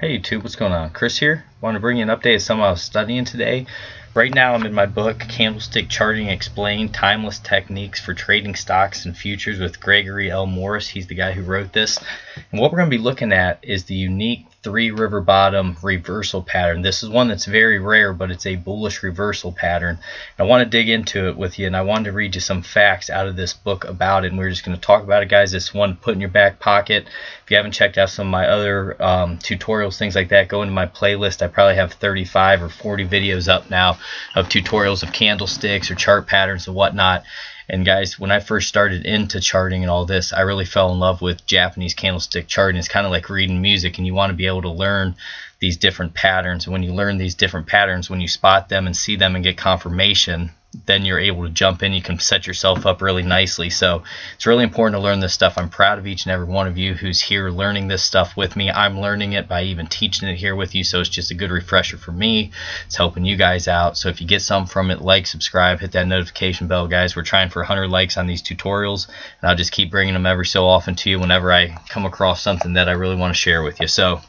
Hey YouTube, what's going on? Chris here. Want to bring you an update of something I was studying today. Right now I'm in my book, Candlestick Charting Explained, Timeless Techniques for Trading Stocks and Futures with Gregory L. Morris. He's the guy who wrote this. And what we're going to be looking at is the unique 3 river bottom reversal pattern. This is one that's very rare, but it's a bullish reversal pattern. And I want to dig into it with you, and I wanted to read you some facts out of this book about it. And we're just going to talk about it, guys. This one, put in your back pocket. If you haven't checked out some of my other tutorials, things like that, go into my playlist. I probably have 35 or 40 videos up now of tutorials of candlesticks or chart patterns and whatnot. And guys, when I first started into charting and all this, I really fell in love with Japanese candlestick charting. It's kind of like reading music, and you want to be able to learn these different patterns. And when you learn these different patterns, when you spot them and see them and get confirmation, then you're able to jump in. You can set yourself up really nicely. So it's really important to learn this stuff. I'm proud of each and every one of you who's here learning this stuff with me. I'm learning it by even teaching it here with you, so it's just a good refresher for me. It's helping you guys out. So if you get something from it, like, subscribe, hit that notification bell, guys. We're trying for 100 likes on these tutorials, and I'll just keep bringing them every so often to you whenever I come across something that I really want to share with you. So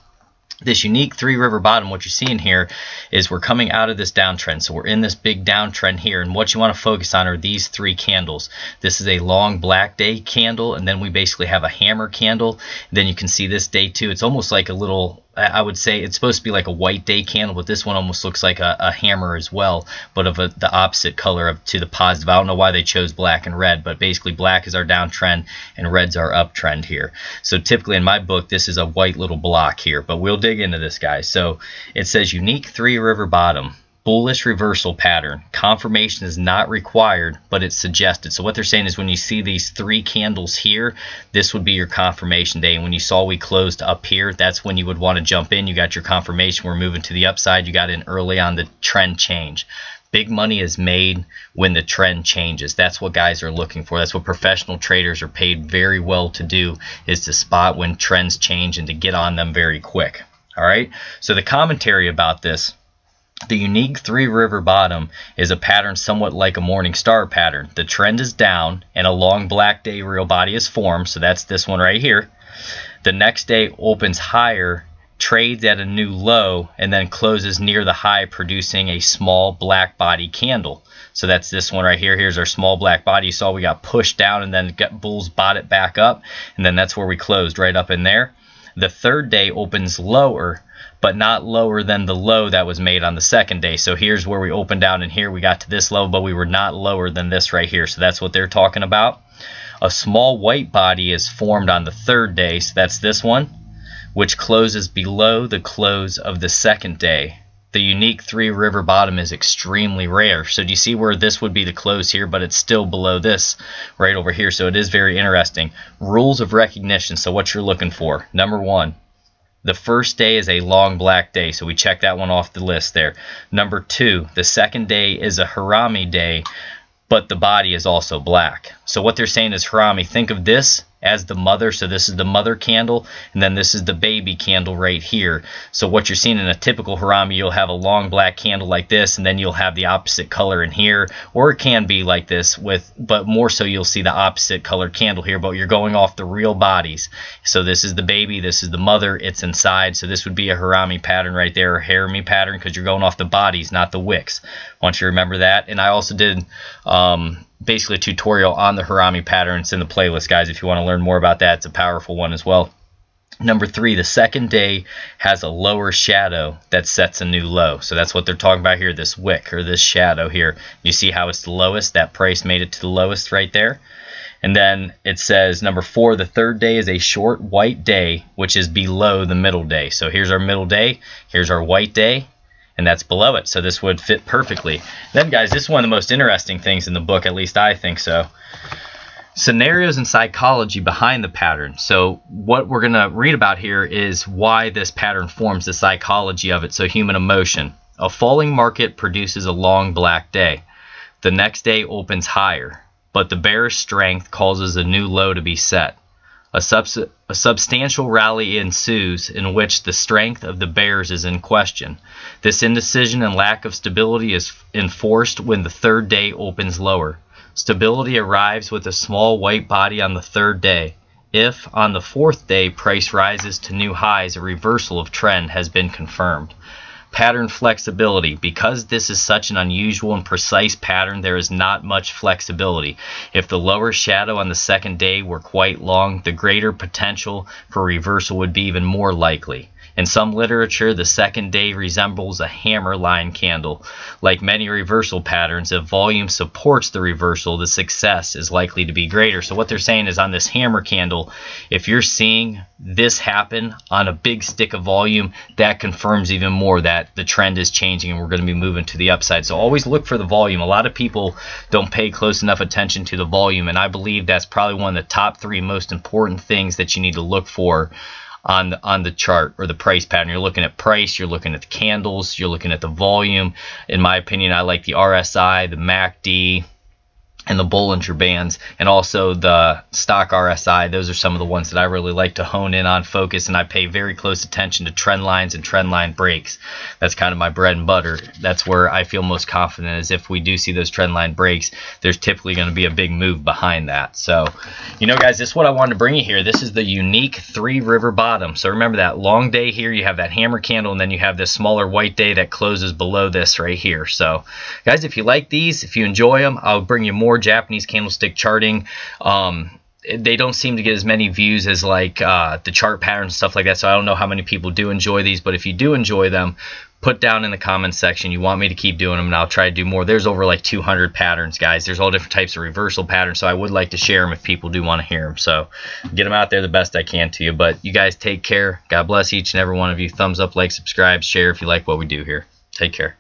this unique 3 river bottom, what you're seeing here is we're coming out of this downtrend. So we're in this big downtrend here, and what you want to focus on are these 3 candles. This is a long black day candle, and then we basically have a hammer candle. And then you can see this day too. It's almost like a little, I would say it's supposed to be like a white day candle, but this one almost looks like a hammer as well, but of the opposite color to the positive. I don't know why they chose black and red, but basically black is our downtrend and red's our uptrend here. So typically in my book, this is a white little block here, but we'll dig into this, guys. So it says unique 3 river bottom, bullish reversal pattern. Confirmation is not required, but it's suggested. So what they're saying is when you see these 3 candles here, this would be your confirmation day. And when you saw we closed up here, that's when you would want to jump in. You got your confirmation. We're moving to the upside. You got in early on the trend change. Big money is made when the trend changes. That's what guys are looking for. That's what professional traders are paid very well to do, is to spot when trends change and to get on them very quick. All right. So the commentary about this, the unique 3 river bottom is a pattern somewhat like a morning star pattern. The trend is down and a long black day real body is formed. So that's this one right here. The next day opens higher, trades at a new low, and then closes near the high, producing a small black body candle. So that's this one right here. Here's our small black body. You saw we got pushed down, and then bulls bought it back up, and then that's where we closed, right up in there. The third day opens lower, but not lower than the low that was made on the second day. So here's where we opened down, and here we got to this low, but we were not lower than this right here. So that's what they're talking about. A small white body is formed on the third day, so that's this one, which closes below the close of the second day. The unique 3 river bottom is extremely rare. So do you see where this would be the close here, but it's still below this right over here. So it is very interesting. Rules of recognition. So what you're looking for. Number 1, the first day is a long black day. So we check that one off the list there. Number 2, the second day is a harami day, but the body is also black. So what they're saying is harami, think of this as the mother. So this is the mother candle, and then this is the baby candle right here. So what you're seeing in a typical harami, you'll have a long black candle like this, and then you'll have the opposite color in here, or it can be like this, but more so you'll see the opposite color candle here, but you're going off the real bodies. So this is the baby, this is the mother, it's inside. So this would be a harami pattern right there, or harami pattern, because you're going off the bodies, not the wicks. I want you to remember that. And I also did basically a tutorial on the harami pattern. It's in the playlist, guys, if you want to learn more about that. It's a powerful one as well. Number 3, the second day has a lower shadow that sets a new low. So that's what they're talking about here, this wick or this shadow here. You see how it's the lowest? That price made it to the lowest right there. And then it says number 4, the third day is a short white day, which is below the middle day. So here's our middle day, here's our white day, and that's below it. So this would fit perfectly. Then, guys, this is one of the most interesting things in the book, at least I think so. Scenarios and psychology behind the pattern. So what we're going to read about here is why this pattern forms, the psychology of it. So human emotion. A falling market produces a long black day. The next day opens higher, but the bearish strength causes a new low to be set. A substantial rally ensues in which the strength of the bears is in question. This indecision and lack of stability is enforced when the third day opens lower. Stability arrives with a small white body on the third day. If on the fourth day price rises to new highs, a reversal of trend has been confirmed. Pattern flexibility. Because this is such an unusual and precise pattern, there is not much flexibility. If the lower shadow on the second day were quite long, the greater potential for reversal would be even more likely. In some literature, the second day resembles a hammer line candle. Like many reversal patterns, if volume supports the reversal, the success is likely to be greater. So what they're saying is, on this hammer candle, if you're seeing this happen on a big stick of volume, that confirms even more that the trend is changing and we're going to be moving to the upside. So always look for the volume. A lot of people don't pay close enough attention to the volume, and I believe that's probably one of the top 3 most important things that you need to look for on the chart or the price pattern. You're looking at price, you're looking at the candles, you're looking at the volume. In my opinion, I like the RSI, the MACD, and the Bollinger Bands, and also the stock RSI. Those are some of the ones that I really like to hone in on, focus, and I pay very close attention to trend lines and trend line breaks. That's kind of my bread and butter. That's where I feel most confident, is if we do see those trend line breaks, there's typically going to be a big move behind that. So, you know, guys, this is what I wanted to bring you here. This is the unique 3 river bottom. So remember that long day here, you have that hammer candle, and then you have this smaller white day that closes below this right here. So, guys, if you like these, if you enjoy them, I'll bring you more Japanese candlestick charting. They don't seem to get as many views as like the chart patterns and stuff like that, so I don't know how many people do enjoy these, but if you do enjoy them, put down in the comments section you want me to keep doing them, and I'll try to do more. There's over like 200 patterns, guys. There's all different types of reversal patterns, so I would like to share them if people do want to hear them. So get them out there the best I can to you. But you guys take care. God bless each and every one of you. Thumbs up, like, subscribe, share if you like what we do here. Take care.